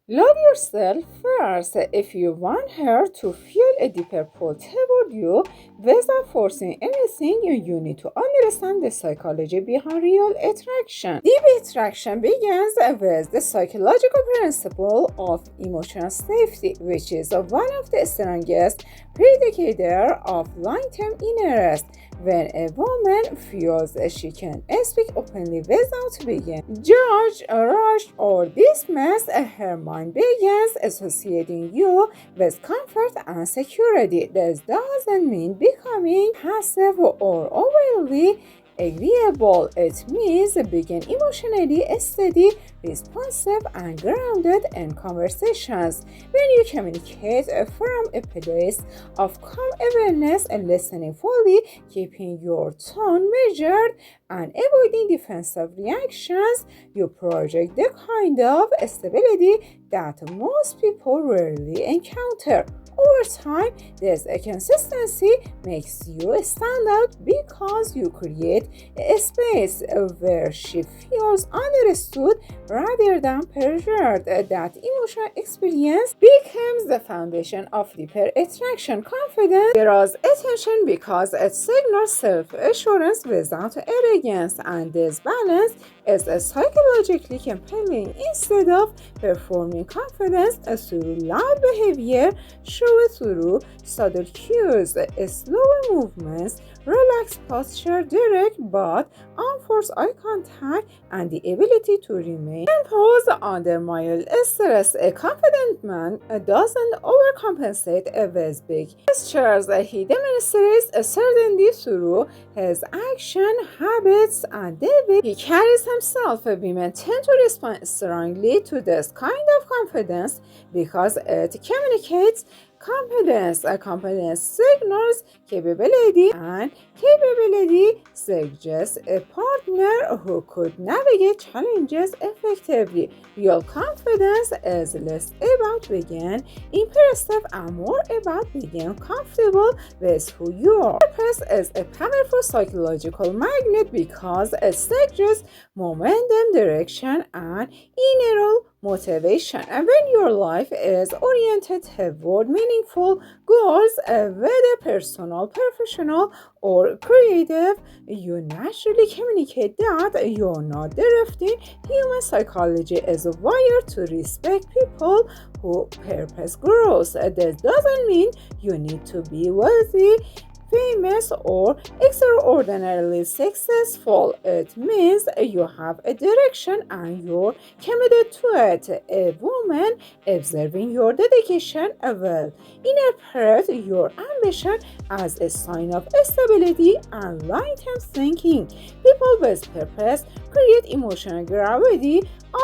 Love yourself first. If you want her to feel a deeper pull toward you without forcing anything, you need to understand the psychology behind real attraction. Deep attraction begins with the psychological principle of emotional safety, which is one of the strongest predicators of long-term interest. When a woman feels she can speak openly without being judged, rushed, or dismissed, her mind begins associating you with comfort and security. This doesn't mean becoming passive or overly agreeable. It means being emotionally steady, responsive, and grounded in conversations. When you communicate from a place of calm awareness and listening fully, keeping your tone measured, and avoiding defensive reactions, you project the kind of stability that most people rarely encounter. Over time, this consistency makes you stand out because you create a space where she feels understood rather than pressured. That emotional experience becomes the foundation of deeper attraction. Confidence draws attention because it signals self-assurance without arrogance, and this balance is psychologically compelling. Instead of performing confidence through loud behavior, show it through subtle cues, slower movements, relaxed posture, direct but unforced eye contact, and the ability to remain composed under mild stress. A confident man doesn't overcompensate with big gestures. He demonstrates certainty through his action, habits, and the way he carries himself. Women tend to respond strongly to this kind of confidence because it communicates competence. Competence signals capability, and capability suggests a partner who could navigate challenges effectively. Real confidence is less about being impressive and more about being comfortable with who you are. Purpose is a powerful psychological magnet because it suggests momentum, direction, and inner motivation. And when your life is oriented toward meaningful goals, whether personal, professional, or creative, you naturally communicate that you're not drifting. Human psychology is wired to respect people who purpose grows. This doesn't mean you need to be wealthy, famous, or extraordinarily successful. It means you have a direction and you're committed to it. A woman observing your dedication will interpret your ambition as a sign of stability and long-term thinking. People with purpose create emotional gravity.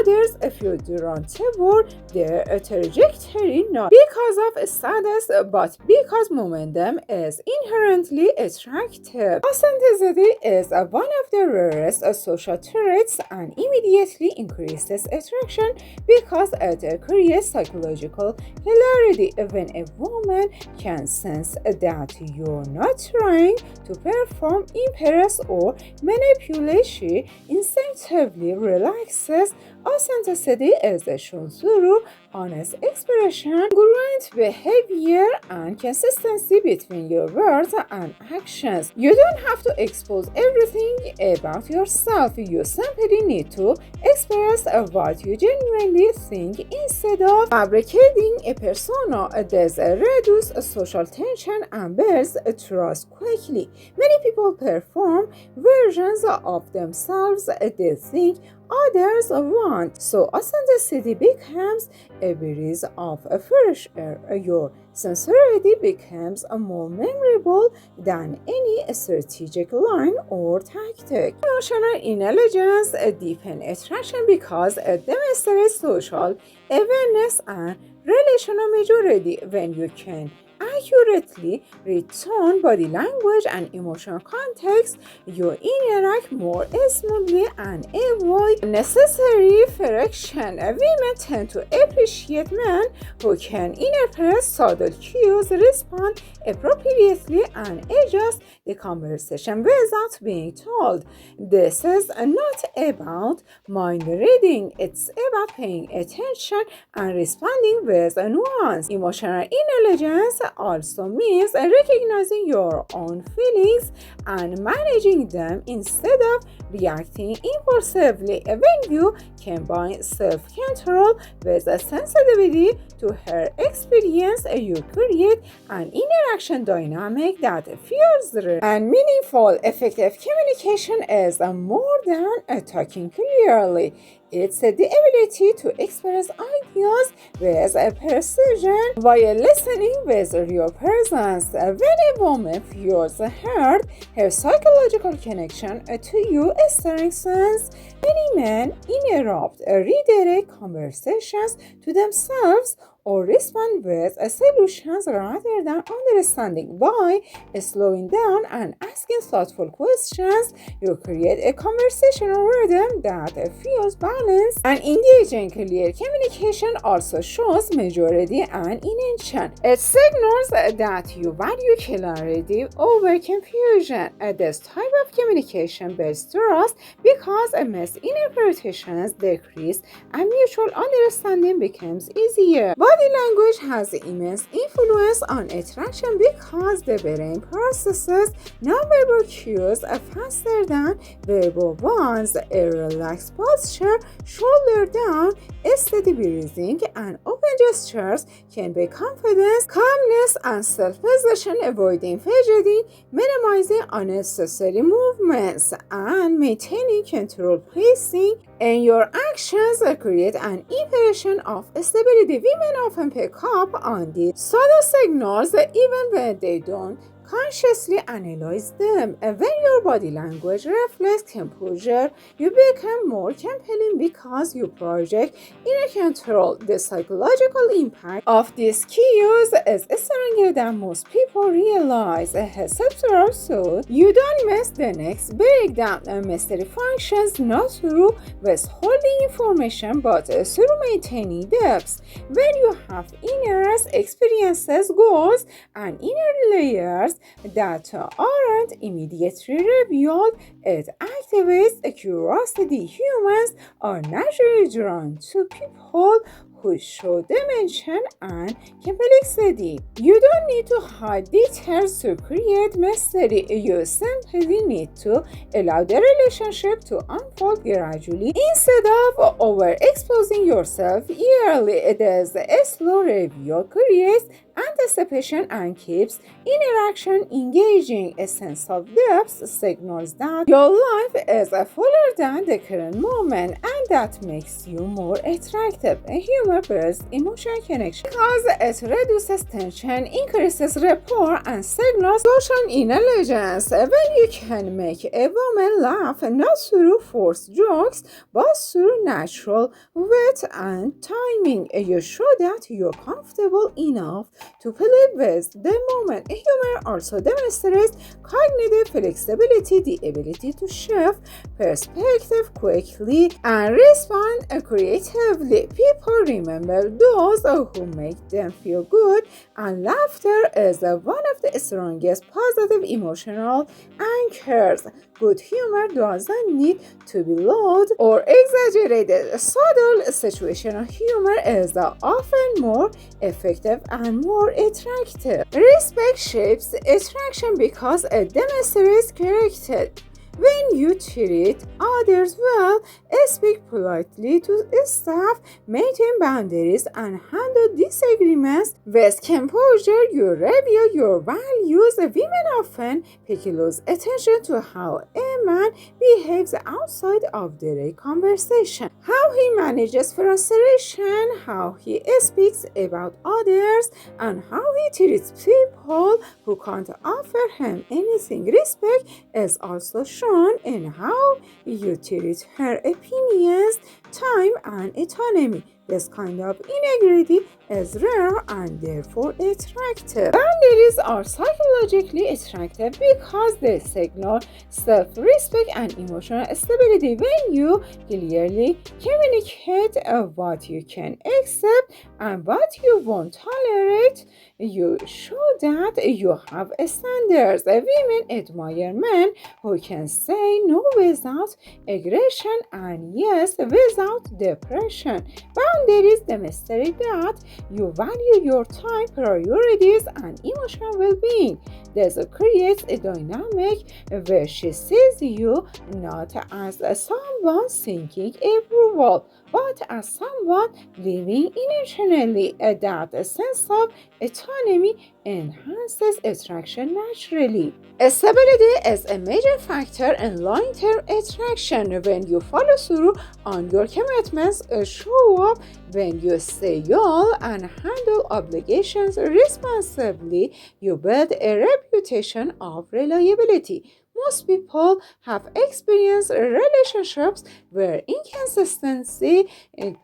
Others feel drawn toward their trajectory not because of status but because momentum is inherently attractive. Authenticity is one of the rarest social traits and immediately increases attraction because it creates psychological hilarity. When a woman can sense that you're not trying to perform, impress, or manipulate, she instinctively relaxes. Authenticity is shown through honest expression, congruent behavior, and consistency between your words and actions. You don't have to expose everything about yourself. You simply need to express what you genuinely think instead of fabricating a persona. This reduces social tension and builds trust quickly. Many people perform versions of themselves they think others want. So authenticity becomes a breeze of fresh air. Your sincerity becomes more memorable than any strategic line or tactic. Emotional intelligence deepens attraction because it demonstrates social awareness and relational maturity. When you can accurately read tone, body language, and emotional context, you interact more smoothly and avoid unnecessary friction. Women tend to appreciate men who can interpret subtle adult cues, respond appropriately, and adjust the conversation without being told. This is not about mind reading, it's about paying attention and responding with nuance. Emotional intelligence also means recognizing your own feelings and managing them instead of reacting impulsively. When you combine self-control with a sensitivity to her experience, you create an interaction dynamic that feels real and meaningful. Effective communication is more than talking clearly. It's the ability to express ideas with precision while listening with real presence. When a woman feels heard, her psychological connection to you strengthens. Many men interrupt or redirect conversations to themselves or respond with solutions rather than understanding. By slowing down and asking thoughtful questions, you create a conversational rhythm that feels balanced and engaging. Clear communication also shows maturity and intention. It signals that you value clarity over confusion. This type of communication builds trust because misinterpretations decrease and mutual understanding becomes easier. Body language has immense influence on attraction because the brain processes nonverbal cues faster than verbal ones. A relaxed posture, shoulder down, steady breathing, and open gestures can be confidence, calmness, and self-possession, avoiding fidgeting, minimizing unnecessary movements, and maintaining controlled pacing in your actions create an impression of stability. Women often pick up on these subtle signals even when they don't consciously analyze them. When your body language reflects composure, you become more compelling because you project inner control. The psychological impact of these cues is stronger than most people realize. So you don't miss the next breakdown. Mystery functions not through withholding information but through maintaining depth. When you have inner experiences, goals, and inner layers that aren't immediately revealed, it activates a curiosity. Humans are naturally drawn to people who show dimension and complexity. You don't need to hide details to create mystery. You simply need to allow the relationship to unfold gradually instead of overexposing yourself early. It is a slow reveal creates anticipation and keeps interaction engaging. A sense of depth signals that your life is fuller than the current moment, and that makes you more attractive. Humor builds emotional connection because it reduces tension, increases rapport, and signals social intelligence. When you can make a woman laugh not through forced jokes but through natural wit and timing, you show that you're comfortable enough to play with the moment. Humor also demonstrates cognitive flexibility, the ability to shift perspective quickly and respond creatively. People remember those who make them feel good, and laughter is one of the strongest positive emotional anchors. Good humor doesn't need to be loud or exaggerated. Subtle situational humor is often more effective and more attractive. Respect shapes attraction because it demonstrates character. When you treat others well, speak politely to staff, maintain boundaries, and handle disagreements with composure, you reveal your values. Women often pay close attention to how a man behaves outside of their conversation, how he manages frustration, how he speaks about others, and how he treats people who can't offer him anything. Respect is also shown in how you treat her opinions, time, and autonomy. This kind of integrity is rare and therefore attractive. Boundaries are psychologically attractive because they signal self-respect and emotional stability. When you clearly communicate what you can accept and what you won't tolerate, you show that you have standards. Women admire men who can say no without aggression and yes without depression. Boundaries demonstrate that you value your time, priorities, and emotional well-being. This creates a dynamic where she sees you not as someone seeking approval, but as someone living intentionally. That sense of autonomy enhances attraction naturally. Stability is a major factor in long-term attraction. When you follow through on your commitments, show up when you stay young, and handle obligations responsibly, you build a reputation of reliability. Most people have experienced relationships where inconsistency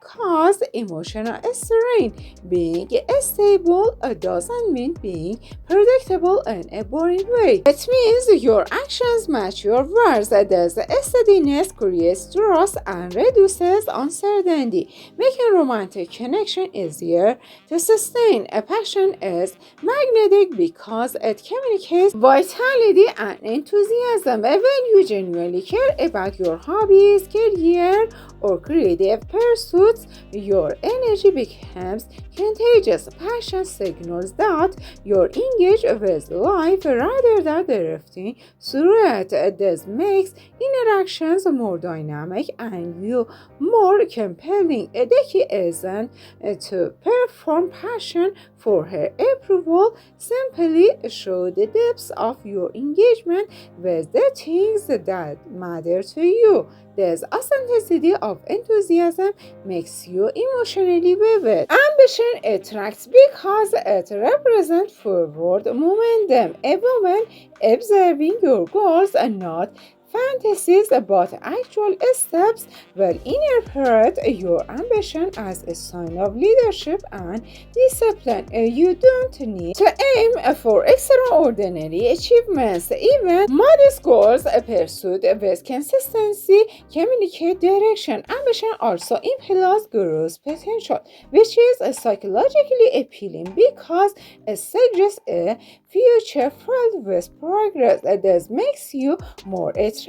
caused emotional strain. Being stable doesn't mean being predictable in a boring way. It means your actions match your words. This steadiness creates trust and reduces uncertainty, making romantic connection easier to sustain. A passion is magnetic because it communicates vitality and enthusiasm. When you genuinely care about your hobbies, career, or creative pursuits, your energy becomes contagious. Passion signals that you're engaged with life rather than drifting through it. This makes interactions more dynamic and you more compelling. The key isn't to perform passion for her approval. Simply show the depths of your engagement with the things that matter to you. This authenticity of enthusiasm makes you emotionally vivid. Ambition attracts because it represents forward momentum. A woman observing your goals and not fantasies but actual steps will interpret your ambition as a sign of leadership and discipline. You don't need to aim for extraordinary achievements. Even modest goals pursued with consistency communicate direction. Ambition also implies growth potential, which is psychologically appealing because it suggests a future filled with progress. This makes you more attractive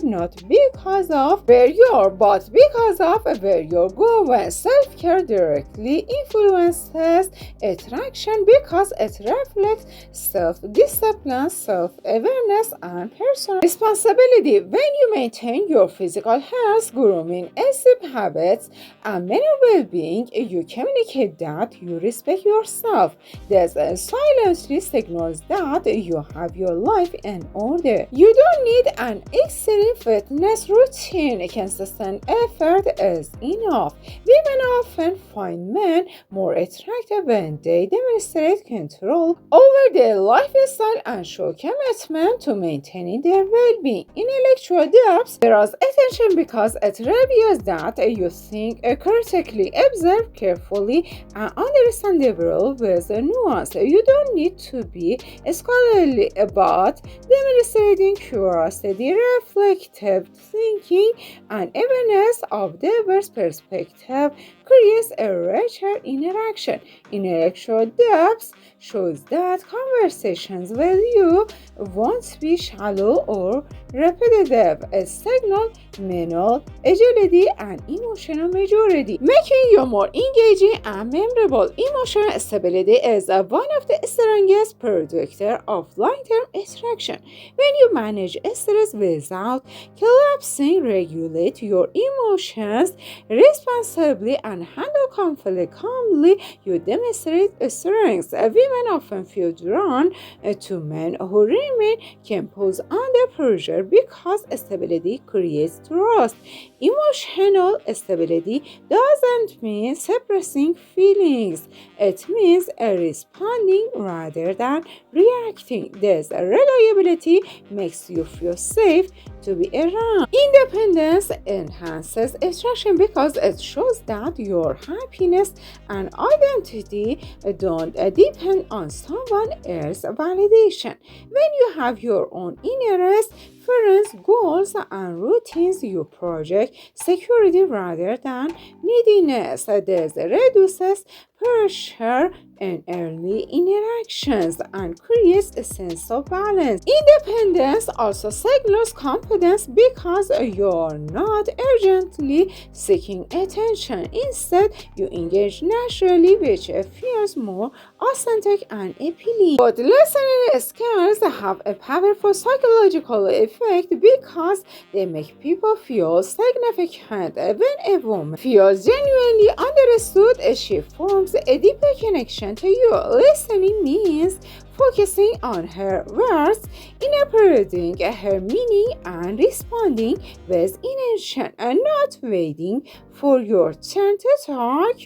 not because of where you are, but because of where you're going. Self-care directly influences attraction because it reflects self-discipline, self-awareness, and personal responsibility. When you maintain your physical health, grooming, sleep habits, and mental well-being, you communicate that you respect yourself. This silently signals that you have your life in order. You don't need an extreme fitness routine. Consistent effort is enough. Women often find men more attractive when they demonstrate control over their lifestyle and show commitment to maintaining their well-being. Intellectual depth draws attention because it reveals that you think critically, observe carefully, and understand the world with nuance. You don't need to be scholarly about demonstrating curiosity, reflective thinking, and awareness of diverse perspectives creates a richer interaction. Intellectual depth shows that conversations with you won't be shallow or repetitive. It signals mental agility and emotional maturity, making you more engaging and memorable. Emotional stability is one of the strongest predictors of long-term attraction. When you manage stress without collapsing, regulate your emotions responsibly, and handle conflict calmly, you demonstrate strength. Women often feel drawn to men who remain composed under pressure because stability creates trust. Emotional stability doesn't mean suppressing feelings, it means responding rather than reacting. This reliability makes you feel safe to be around. Independence enhances attraction because it shows that your happiness and identity don't depend on someone else's validation. When you have your own interests, preferences, goals, and routines, you project security rather than neediness. This reduces pressure in early interactions and creates a sense of balance. Independence also signals confidence because you're not urgently seeking attention. Instead, you engage naturally, which feels more authentic and appealing. But listening skills have a powerful psychological effect because they make people feel significant. When a woman feels genuinely understood, she forms a deeper connection to you. Listening means focusing on her words, interpreting her meaning, and responding with intention, and not waiting for your turn to talk.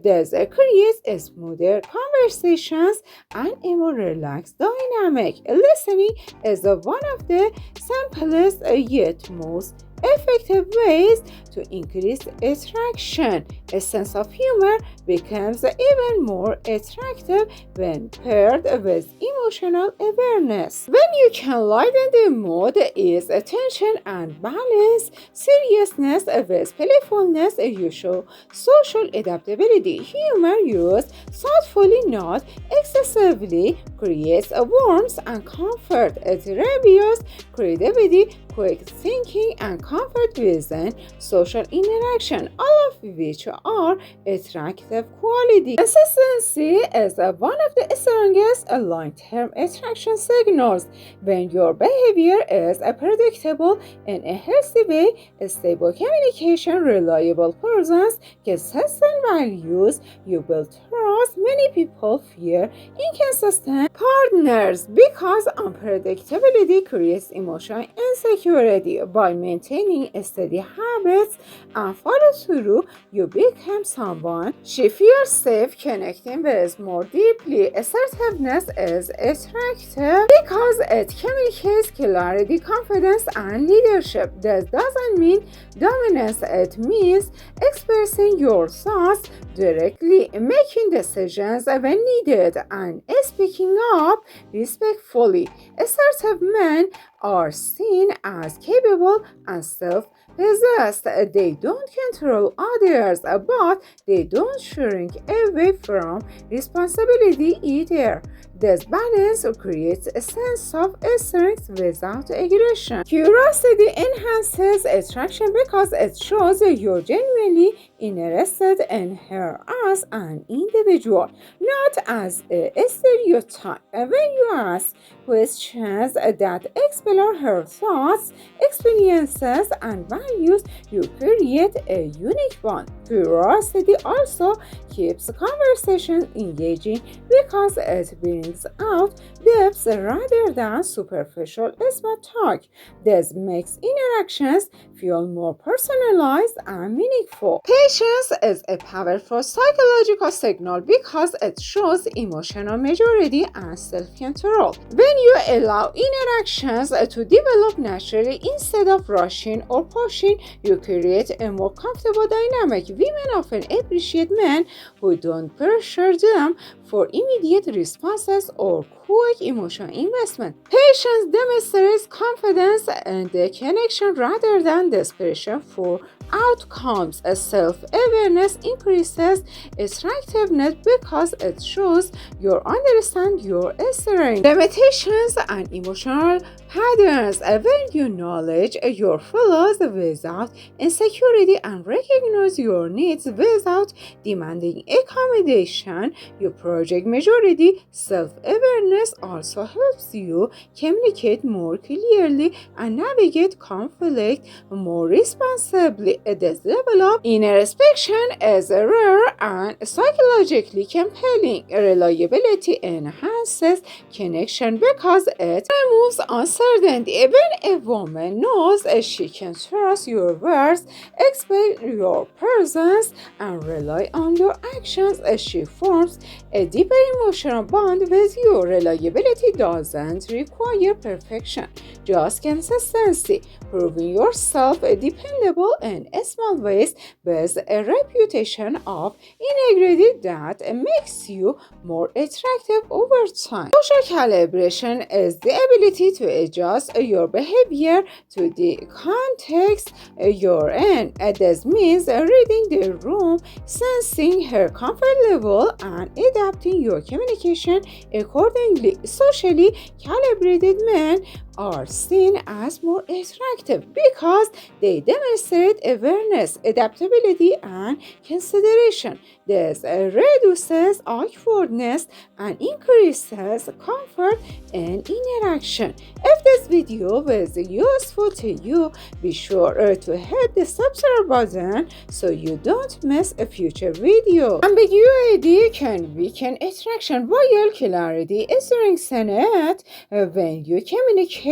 This creates smoother conversations and a more relaxed dynamic. Listening is one of the simplest yet most effective ways to increase attraction. A sense of humor becomes even more attractive when paired with emotional awareness. When you can lighten the mood, ease attention and balance seriousness with playfulness, you show social adaptability. Humor used thoughtfully, not excessively, creates a warmth and comfort. It reveals creativity, quick thinking, and comfort within social interaction, all of which are attractive qualities. Consistency is one of the strongest long-term attraction signals. When your behavior is predictable in a healthy way, stable communication, reliable presence, consistent values, you build trust. Many people fear inconsistent partners because unpredictability creates emotional insecurity. By maintaining steady habits and follow through, you become someone she feels safe connecting with more deeply. Assertiveness is attractive because it communicates clarity, confidence, and leadership. This doesn't mean dominance, it means expressing your thoughts directly, making decisions when needed, and speaking up respectfully. Assertive men are seen as capable and self-possessed. They don't control others, but they don't shrink away from responsibility either. This balance creates a sense of strength without aggression. Curiosity enhances attraction because it shows you're genuinely interested in her as an individual, not as a stereotype. When you ask questions that explore her thoughts, experiences, and values, you create a unique bond. Curiosity also keeps conversation engaging because it brings out depth rather than superficial small talk. This makes interactions feel more personalized and meaningful. Patience is a powerful psychological signal because it shows emotional maturity and self-control. When you allow interactions to develop naturally instead of rushing or pushing, you create a more comfortable dynamic. Women often appreciate men who don't pressure them for immediate responses or quick emotional investment. Patience demonstrates confidence and the connection rather than desperation for outcomes. Self-awareness increases attractiveness because it shows you understand your strengths, limitations, and emotional patterns. When you acknowledge your flaws without insecurity and recognize your needs without demanding accommodation, you project maturity. Self-awareness also helps you communicate more clearly and navigate conflict more responsibly. This level of introspection is rare and psychologically compelling. Reliability enhances enhances connection because it removes uncertainty. When a woman knows she can trust your words, expect your presence, and rely on your actions, she forms a deeper emotional bond with you. Reliability doesn't require perfection, just consistency. Proving yourself dependable in small ways builds a reputation of integrity that makes you more attractive over time. Social calibration is the ability to adjust your behavior to the context you're in. This means reading the room, sensing her comfort level, and adapting your communication accordingly. Socially calibrated men are seen as more attractive because they demonstrate awareness, adaptability, and consideration. This reduces awkwardness and increases comfort in interaction. If this video was useful to you, be sure to hit the subscribe button so you don't miss a future video. Ambiguity can weaken attraction while clarity is strengthened when you communicate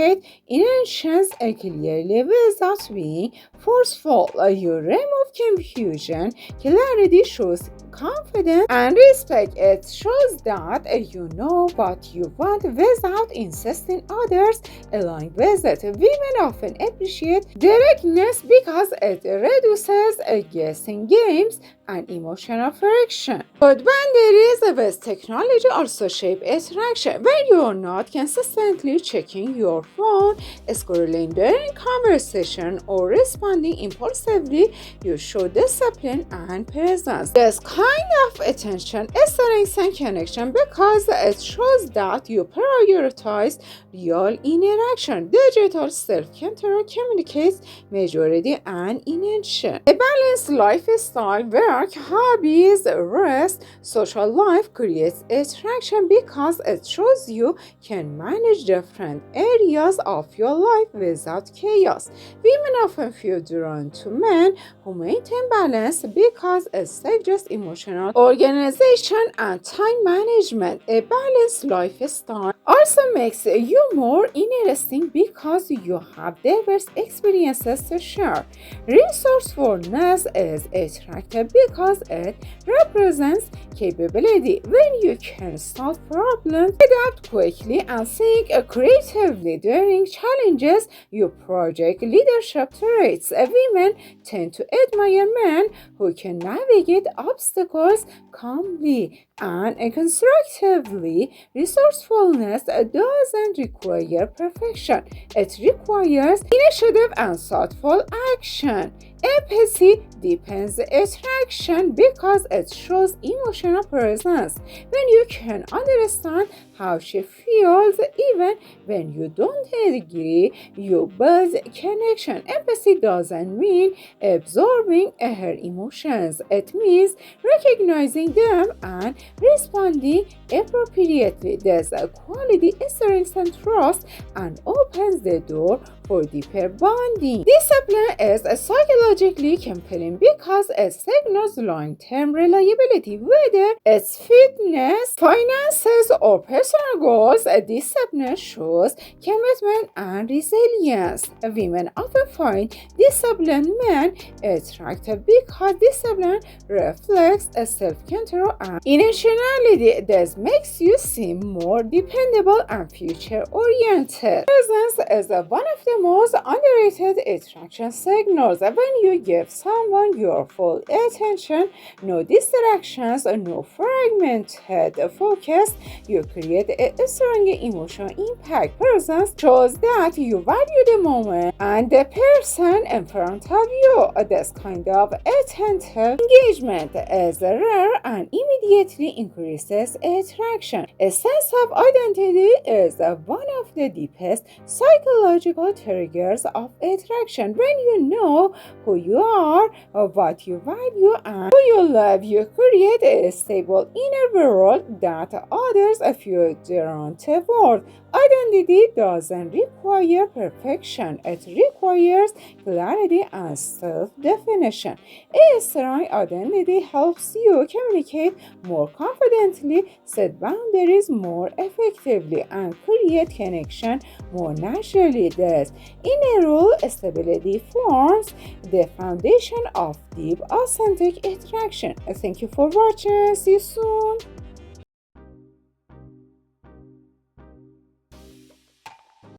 intentions clearly without being forceful. You remove confusion. Clarity shows confidence and respect. It shows that you know what you want without insisting others align with it. Women often appreciate directness because it reduces guessing games and emotional friction. But boundaries with technology also shape attraction. When you are not consistently checking your phone, scrolling during conversation, or responding impulsively, you show discipline and presence. This kind of attention strengthens connection because it shows that you prioritize real interaction. Digital self-control communicates maturity and intention. A balanced lifestyle, work, hobbies, rest, social life creates attraction because it shows you can manage different areas of your life without chaos. Women often feel drawn to men who maintain balance because it suggests emotional organization and time management. A balanced lifestyle also makes you more interesting because you have diverse experiences to share. Resourcefulness is attractive because it represents capability. When you can solve problems, adapt quickly, and think creatively during challenges, you project leadership traits. Women tend to admire men who can navigate obstacles calmly and constructively. Resourcefulness doesn't require perfection, it requires initiative and thoughtful action. Empathy deepens attraction because it shows emotional presence. When you can understand how she feels, even when you don't agree, you build connection. Empathy doesn't mean absorbing her emotions, it means recognizing them and responding appropriately. This quality strengthens trust and opens the door for deeper bonding. Discipline is psychologically compelling because it signals long-term reliability. Whether it's fitness, finances, or personal goals, discipline shows commitment and resilience. Women often find disciplined men attractive because discipline reflects a self-control and intentionality. This makes you seem more dependable and future-oriented. Presence is one of the most underrated attraction signals. When you give someone your full attention, no distractions, no fragmented focus, you create a strong emotional impact. Presence shows that you value the moment and the person in front of you. This kind of attentive engagement is rare and immediately increases attraction. A sense of identity is one of the deepest psychological triggers of attraction. When you know who you are, what you value, and who you love, you create a stable inner world that others feel drawn toward. Identity doesn't require perfection, it requires clarity and self definition. A strong identity helps you communicate more confidently, set boundaries more effectively, and create connection more naturally. Thus, inner stability forms the foundation of deep, authentic attraction. Thank you for watching. See you soon.